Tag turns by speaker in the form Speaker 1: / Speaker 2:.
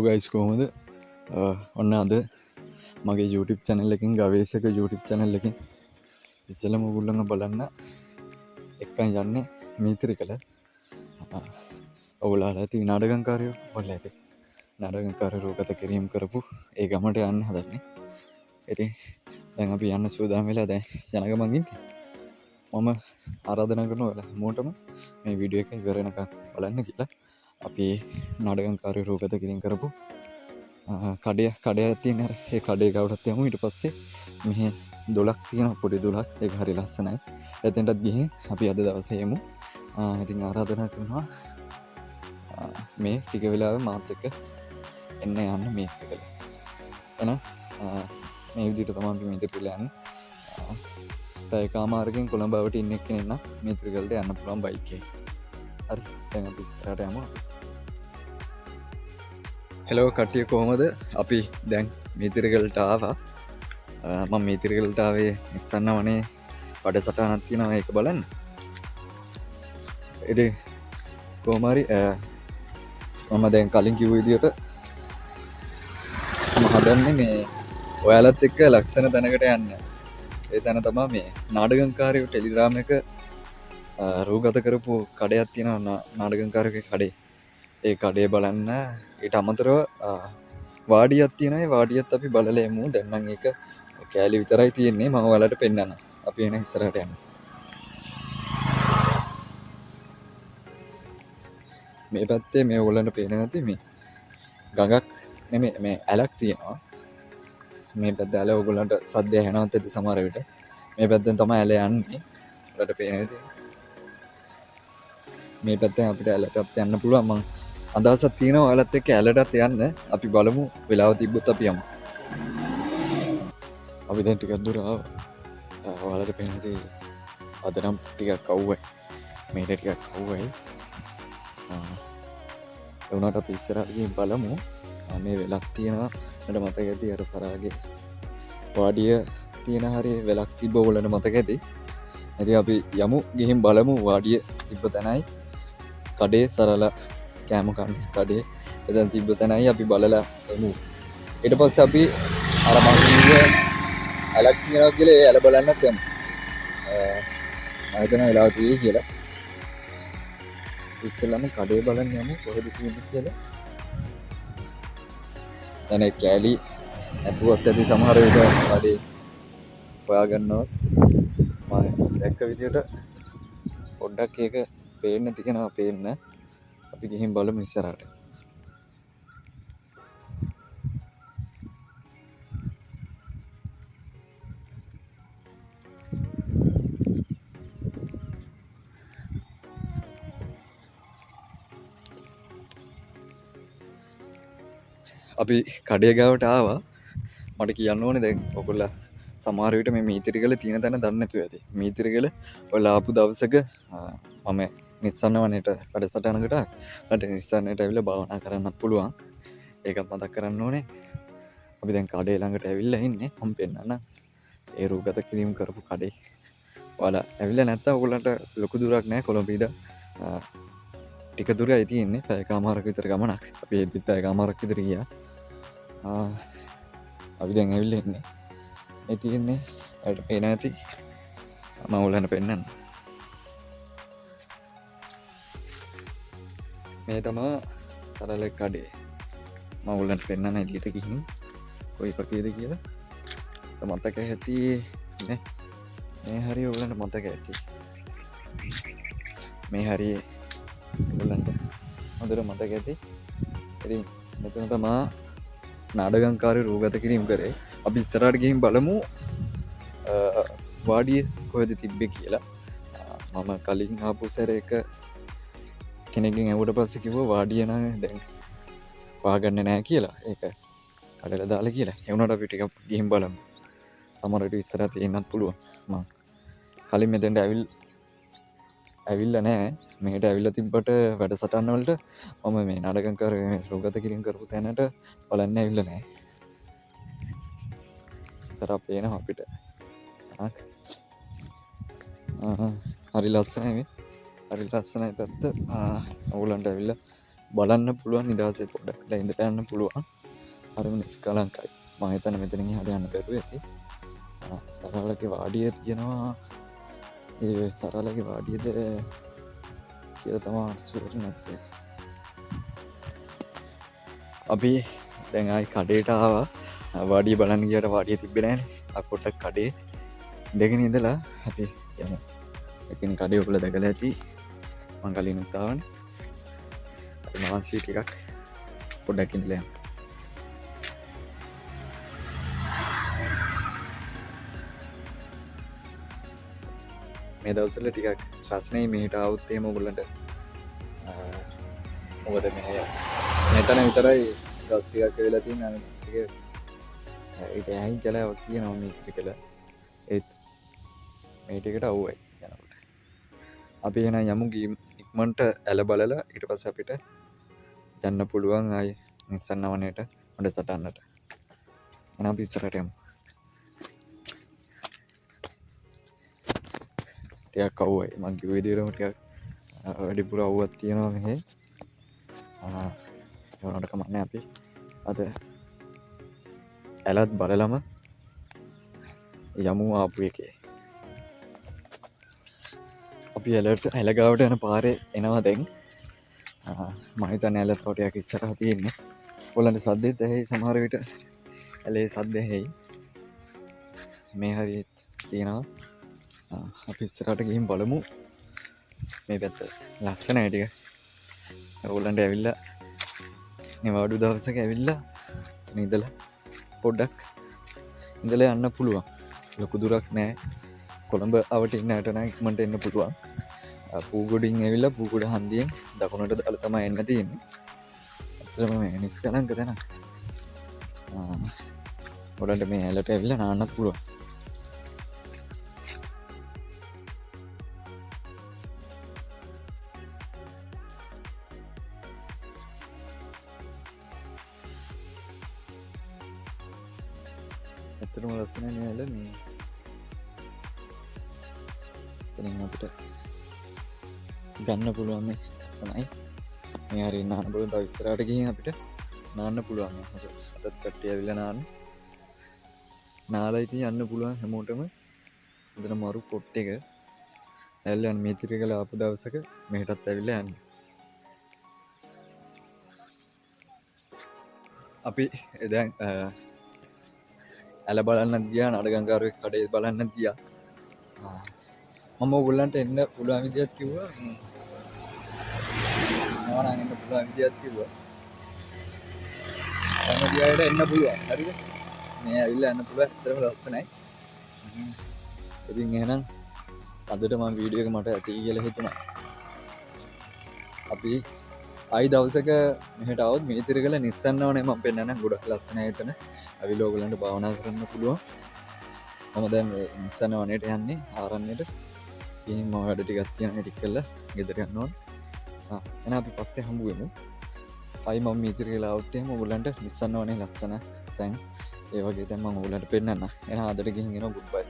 Speaker 1: Guys කොහොමද ඔන්න අද මගේ YouTube channel එකකින් ගවේෂක YouTube channel එකකින් ඉස්සෙල්ලම ඔයගොල්ලන්ව බලන්න එක්කන් යන්නේ මීත්‍රිකල ඔයගොල්ලෝ ඇති නාටකංකාරයෝ ඔයගොල්ලෝ ඇති නාටකංකාරයෝ රූපගත කිරීම කරපු ඒ ගමට යන්න හදන්නේ ඉතින් දැන් අපි යන්න සූදානම් වෙලා දැන් යන ගමන් ඉන්නේ මම ආරාධනා කරනවා ඔයාලා හැමෝටම මේ වීඩියෝ එක ඉවර වෙනකන් බලන්න කියලා අපි නාටකංකාරයෝ රූපගත කිරීම කරපු කඩයක් තියෙන ඒ කඩේ ගාවට යමු ඊට පස්සේ මෙහි දොලක් තියෙන පොඩි දොලක් ඒක හරි ලස්සනයි එතෙන්ටත් ගිහින් අපි අද දවසේ යමු ඉතින් ආරාධනා කරනවා මේ ටික වෙලාවෙ මාත් එක්ක එන්න යන්න මේකකල එහෙනම් මේ විදිහට තමයි අපි මේකටලා යන්නේ පැයකමාරකින් කොළඹවට ඉන්න එක්කෙනෙක් නම් මේකකලට යන්න පුළුවන් බයික් එකේ හරි දැන් අපි ඉස්සරහට යමු හෙලෝ කට්ටිය කොහොමද අපි දැන් මීතිරිගලට ආවා මම මීතිරිගලට ආවේ ඉස්සන්න වනේ වැඩසටහනක් තියෙනවා ඒක බලන්න ඉතින් කොහොම හරි මම දැන් කලින් කිව්ව විදිහට මම හදන්නේ මේ ඔයාලත් එක්ක ලක්ෂණ තැනකට යන්න ඒ තැන තමයි මේ නාටකංකාරයෝ ටෙලිග්‍රෑම් එක රූගත කරපු කඩයක් තියෙනවා නාටකංකාරයෝගේ කඩේ ඒ කඩේ බලන්න ඊට අමතරව වාඩියක් තියෙනවා ඒ වාඩියත් අපි බලලා යමු දැන් නම් ඒක කෑලි විතරයි තියෙන්නේ මම ඔයාලට පෙන්නන්න අපි එන ඉස්සරහට යමු මේ පැත්තේ මේ ඔයගොල්ලන්ට පේන නැති මේ ගඟක් නෙමෙයි මේ ඇලක් තියෙනවා මේ පැත්තේ ඇල ඔයගොල්ලන්ට සද්දය ඇහෙනවත් ඇති සමහර විට මේ පැත්තෙන් තමයි ඇල යන්නේ ඔයාලට පේන නැති මේ පැත්තෙන් අපිට ඇලටත් යන්න පුළුවන් මම අදහසක් තියෙනවා ඔයාලත් එක්ක ඇලටත් යන්න අපි බලමු වෙලාව තිබ්බොත් අපි යමු අපි දැන් ටිකක් දුර ආවා ඔයාලට පේනදී අද නම් ටිකක් අවුවයි මේක ටිකක් අවුවයි ඒ වුණාට අපි ඉස්සරහට ගිහින් බලමු මේ වෙලක් තියෙනවා මට මතක ඇති අර සරාගේ වාඩිය තියෙන හරිය වෙලක් තිබ්බ ඔයාලට මතක ඇති ඉතින් අපි යමු ගිහින් බලමු වාඩිය තිබ්බ තැනයි කඩේ සරලා කෑම කන්න කඩේ එතන තිබ්බ තැනයි අපි බලලා එමු ඊට පස්සේ අපි අර මම කිව්ව ඇලක් තියනවා කියලා ඒ ඇල බලන්නත් යමු මම හිතනවා වෙලාව තියෙයි කියලා ඉස්සෙල්ලාම කඩේ බලන්න යමු කොහෙද තියෙන්නේ කියලා දැන් කෑලි අපුවත් ඇති සමහර විට කඩේ හොයාගන්නවත් මම දැක්ක විදියට පොඩ්ඩක් ඒක පේන්න තියනවා පේන්න අපි ගිහින් බලමු ඉස්සරහට අපි කඩේ ගාවට ආවා මට කියන්න ඕනේ දැන් ඔයගොල්ලෝ සමහර විට මේ මීතිරිගල තියෙන තැන දන්නේ නැතුව ඇති මීතිරිගල ඔයාලා ආපු දවසක මම නිස්සන්න වනේට වැඩසටහනකට මට නිස්සන්නට ඇවිල්ලා භාවනා කරන්නත් පුළුවන් ඒකත් මතක් කරන්න ඕනේ අපි දැන් කඩේ ළඟට ඇවිල්ලා ඉන්නේ මම පෙන්නන්න ඒ රූපගත කිරීම කරපු කඩේ ඔයාලා ඇවිල්ලා නැත්තම් ඔයගොල්ලන්ට ලොකු දුරක් නැහැ කොළඹ ඉඳන් ටික දුරයි තියෙන්නේ පැයකමාරක විතර ගමනක් අපි එද්දිත් පැයකමාරක් විතර ගියා අපි දැන් ඇවිල්ලා ඉන්නේ මේ තියෙන්නේ අර පේන ඇති මම ඔයාලට පෙන්නන්න මේ තමයි සරල කඩේ මම ඔයාලට පෙන්නන්න එළියට ගිහින් කොයි පකේද කියලා මතක ඇති නේ මේ හරිය ඔයාලට මතක ඇති මේ හරිය ඔයාලට හොඳට මතක ඇති ඉතින් මෙතන තමයි නාටකංකාරයෝ රූපගත කිරීම කරේ අපි ඉස්සරහට ගිහින් බලමු වාඩිය කොහෙද තිබ්බේ කියලා මම කලින් ආපු සැරේක කෙනෙක්ගෙන් ඇහුවට පස්සේ කිව්වා වාඩිය නම් දැන් හොයාගන්න නැහැ කියලා ඒක කඩලා දාලා කියලා ඒ වුණාට අපි ටිකක් ගිහින් බලමු සමහර විට ඉස්සරහ තියෙන්නත් පුළුවන් මම කලින් මෙතෙන්ට ඇවිල්ලා නැහැ මෙහෙට ඇවිල්ලා තිබ්බට වැඩසටහන් වලට මම මේ නාටකංකාරයෝ රූපගත කිරීම කරපු තැනට බලන්න ඇවිල්ලා නැහැ ඉස්සරහ පේනවා අපිට හරි ලස්සනයි මේ හරි ලස්සනයි පැත්ත ඔයගොල්ලන්ට ඇවිල්ලා බලන්න පුළුවන් නිදහසේ පොඩ්ඩක් ඉඳට යන්න පුළුවන් අරම නිස්කාලංකයි මහිතන මෙතනින් හට යන්න පැරුව ඇති සරලක වාඩිය තියෙනවා ඒ සරලක වාඩියද කියල තමා සුවට නැත්තේ අපි දැඟයි කඩේටාව වාඩිය බලන්න කියට වාඩිය තිබෙනෑන අපොටක් කඩේ දෙගෙන ඉඳලා අපි යම එතින් කඩේ ඔකල දැකල ඇති මංගලින් උත්තාවන මහන්සී ටිකක් පොඩ්ඩක් ඉඳලයම් මේ දවසල ටිකක් රස්නය මේට අවුත්තේ මොගුලට මොකද මෙ මෙතන විතරයි දස්ටිකක් වෙලති ඒ ඇහි කලා කිය නොම කළ ඒත් මේටිකට අව්වයි යනකට අපි එන යමු ඉක්මන්ට ඇල බලලා ඉට පස අපිට ජන්න පුළුවන් අයි නිසන්න වනයට හොඩ සටන්නට එන පිස්සරටයමු ටයක් කව්වයි මංගේ විදිරමටයක් වැඩිපුර අව්වත් තියෙනවා මෙහෙ යනට කමන්න අපි අද ඇලත් බලලම යමු ආපු එකේ අපි ඇලට ඇලගාවට යන පාරය එනවා දැන් මහිතන ඇල තෝටයක් ඉස්සරහ තියෙන්නේ ඔොලන්ට සද්දෙත් ඇහෙයි සමහරවිට ඇලේ සද්දහෙයි මේ හරි තියෙනවා අපි ඉස්සරට ගිහිම් බලමු මේ පැත්ත ලස්සන ඇටික ඔවුලන්ට ඇවිල්ල නිවාඩු දවසක ඇවිල්ල නිදල පොඩ්ඩක් ඉඳල යන්න පුළුවන් ලොකු දුරක් නෑ කොළඹ අවට ඉන්න ඇටනයික්මට එන්න පුළුවන් පූගොඩින් ඇවිල්ල පූගොඩ හන්දියෙන් දකුණට දල තම එන්න තියෙන්නේ ඇතරම නිස් කලන් කරන ගොඩට මේ ඇලට ඇවිල්ල නාන්නත් පුළුවන් ඇතරම ලස්සන ඇල මේ අපිට ගන්න පුළුවන් සනයි මේහරි නාන පුළුවන් තව ඉස්සරහට ගිහින් අපිට නාන්න පුළුවන් සතත් කට්ටිය ඇවිල්ලා නාන්න නාලා ඉතින් යන්න පුළුවන් හැමෝටම එතන මරු පොට් එක ඇවිල්ලා යන මේතිරි කළ ආපු දවසක මෙහෙටත් ඇවිල්ලා යන්න අපි දැන් ඇල බලන්න ගියා නඩගංගාරුවෙක් කඩේ බලන්න ගියා මම ඔයගොල්ලන්ට එන්න පුළුවන් විදියක් කිව්වා නෝනා එන්න පුළුවන් විදියක් කිව්වා කැමතියට එන්න පුළුවන් හරිද මේ ඇවිල්ලා යන්න පුළුවන් ඇත්තටම ලස්සනයි ඉතින් එහෙනම් අදට මම වීඩියෝ එක මට ඇති කියලා හිතුණා අපි ආයි දවසක මෙහෙට આવොත් මිනිතිරගල නිස්සන්නවනේ මම පෙන්නන්න ගොඩක් ලස්සනයි එතන අවිල ඔයගොල්ලන්ට භාවනා කරන්න පුළුවන් මම දැන් නිස්සන්න වනේට යන්නේ ආරණ්‍යයට ඉතින් මම වැඩ ටිකක් තියෙනවා ටික කරලා ගෙදර යන්න ඕන. එහෙනම් අපි පස්සේ හම්බ වෙමු. ආයි මම මීතිර කියලා આવුත් එහෙම ඔයගොල්ලන්ට නිස්සන්න වනේ ලස්සන තැන් ඒ වගේ තැන් මම ඔයගොල්ලන්ට පෙන්නන්න. එහෙනම් අදට ගිහින් එනවා ගුඩ් බයි.